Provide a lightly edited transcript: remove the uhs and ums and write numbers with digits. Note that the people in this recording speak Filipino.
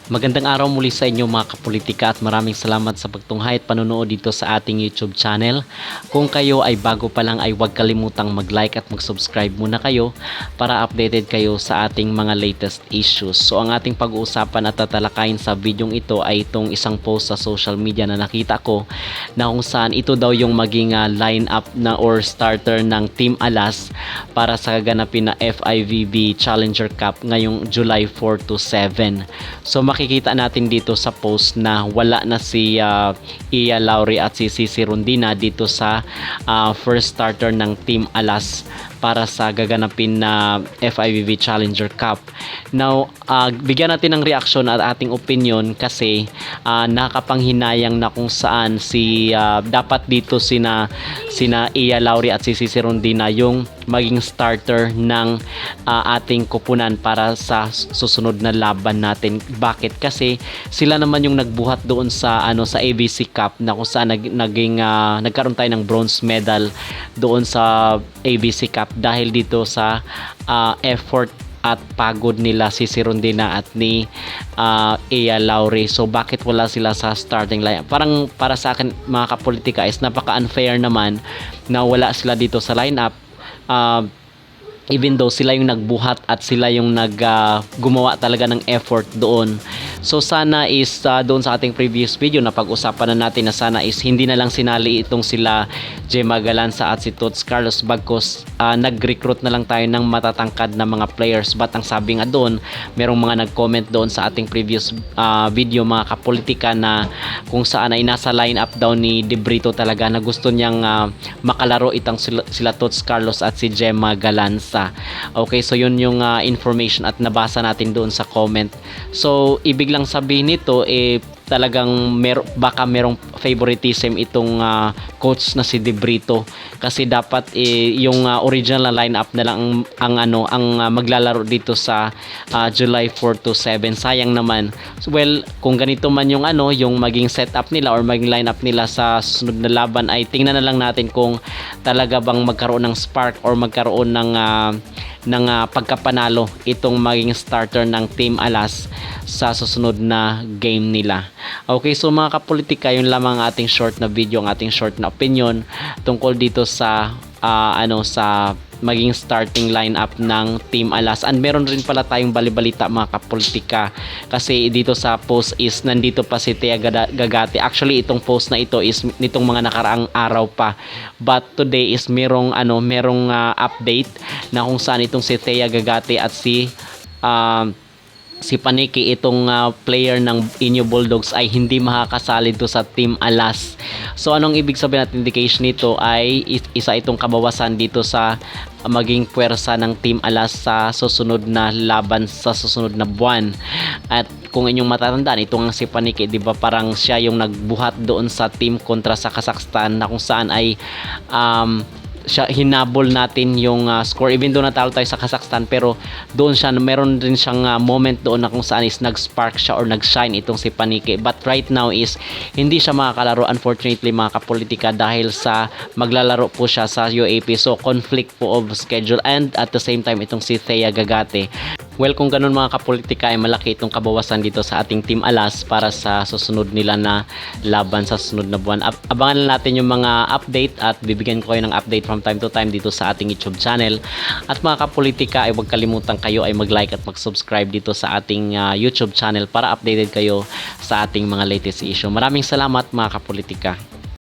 Magandang araw muli sa inyo mga kapolitika at maraming salamat sa pagtunghay at panonood dito sa ating YouTube channel. Kung kayo ay bago pa lang ay huwag kalimutang mag-like at mag-subscribe muna kayo para updated kayo sa ating mga latest issues. So ang ating pag-uusapan at tatalakayin sa videong ito ay itong isang post sa social media na nakita ko na kung saan ito daw yung maging line-up na or starter ng Team Alas para sa gaganapin na FIVB Challenger Cup ngayong July 4 to 7. So makikita natin dito sa post na wala na si Iya Lauri at si Cici Rondina dito sa first starter ng Team Alas para sa gaganapin na FIVB Challenger Cup. Now, bigyan natin ng reaksyon at ating opinion kasi nakapanghinayang na kung saan dapat dito sina Iya Lauri at si Cici Rondina yung maging starter ng ating kupunan para sa susunod na laban natin. Bakit? Kasi sila naman yung nagbuhat doon sa sa ABC Cup na kung saan nagkaroon tayo ng bronze medal doon sa ABC Cup dahil dito sa effort at pagod nila si Rondina at ni Iya Lauri. So bakit wala sila sa starting lineup? Parang para sa akin mga kapolitika is napaka-unfair naman na wala sila dito sa lineup. Even though sila yung nagbuhat at sila yung gumawa talaga ng effort doon. So sana is doon sa ating previous video na pag-usapan na natin na sana is hindi na lang sinali itong sila Gemma Galanza at si Tots Carlos bagkos nag-recruit na lang tayo ng matatangkad na mga players. But ang sabi nga doon, merong mga nag-comment doon sa ating previous video mga kapolitika na kung saan ay nasa lineup daw ni De Brito talaga na gusto niyang makalaro itong sila Tots Carlos at si Gemma Galanza. Okay, so yun yung information at nabasa natin doon sa comment. So ibig lang sabihin nito talagang baka merong favoritism itong coach na si De Brito kasi dapat yung original na lineup na lang ang maglalaro dito sa July 4 to 7. Sayang naman. So, well, kung ganito man yung yung maging setup nila or maging lineup nila sa susunod na laban ay tingnan na lang natin kung talaga bang magkaroon ng spark or magkaroon ng pagkapanalo itong maging starter ng Team Alas sa susunod na game nila. Okay, so mga kapolitika, yun lamang ang ating short na video, ang ating short na opinion tungkol dito sa sa maging starting lineup ng Team Alas. And meron rin pala tayong balibalita mga kapolitika kasi dito sa post is nandito pa si Thea Gagate. Actually itong post na ito is nitong mga nakaraang araw pa, but today is merong update na kung saan itong si Thea Gagate at si Paniki, itong player ng Inyo Bulldogs ay hindi makakasali do sa Team Alas. So anong ibig sabihin at indication nito ay isa itong kabawasan dito sa maging puwersa ng Team Alas sa susunod na laban sa susunod na buwan. At kung inyong matatandaan, itong si Paniki, di ba parang siya yung nagbuhat doon sa team kontra sa Kazakhstan na kung saan ay siya hinabol natin yung score even though natalo tayo sa Kazakhstan, pero doon siya meron din siyang moment doon na kung saan is nag-spark siya or nag-shine itong si Paniki. But right now is hindi siya makakalaro unfortunately mga kapolitika dahil sa maglalaro po siya sa UAP. So conflict po of schedule and at the same time itong si Thea Gagate. Well, kung ganun mga kapolitika ay malaki itong kabawasan dito sa ating Team Alas para sa susunod nila na laban sa susunod na buwan. Abangan lang natin yung mga update at bibigyan ko kayo ng update from time to time dito sa ating YouTube channel. At mga kapolitika ay huwag kalimutan kayo ay mag-like at mag-subscribe dito sa ating YouTube channel para updated kayo sa ating mga latest issue. Maraming salamat mga kapolitika.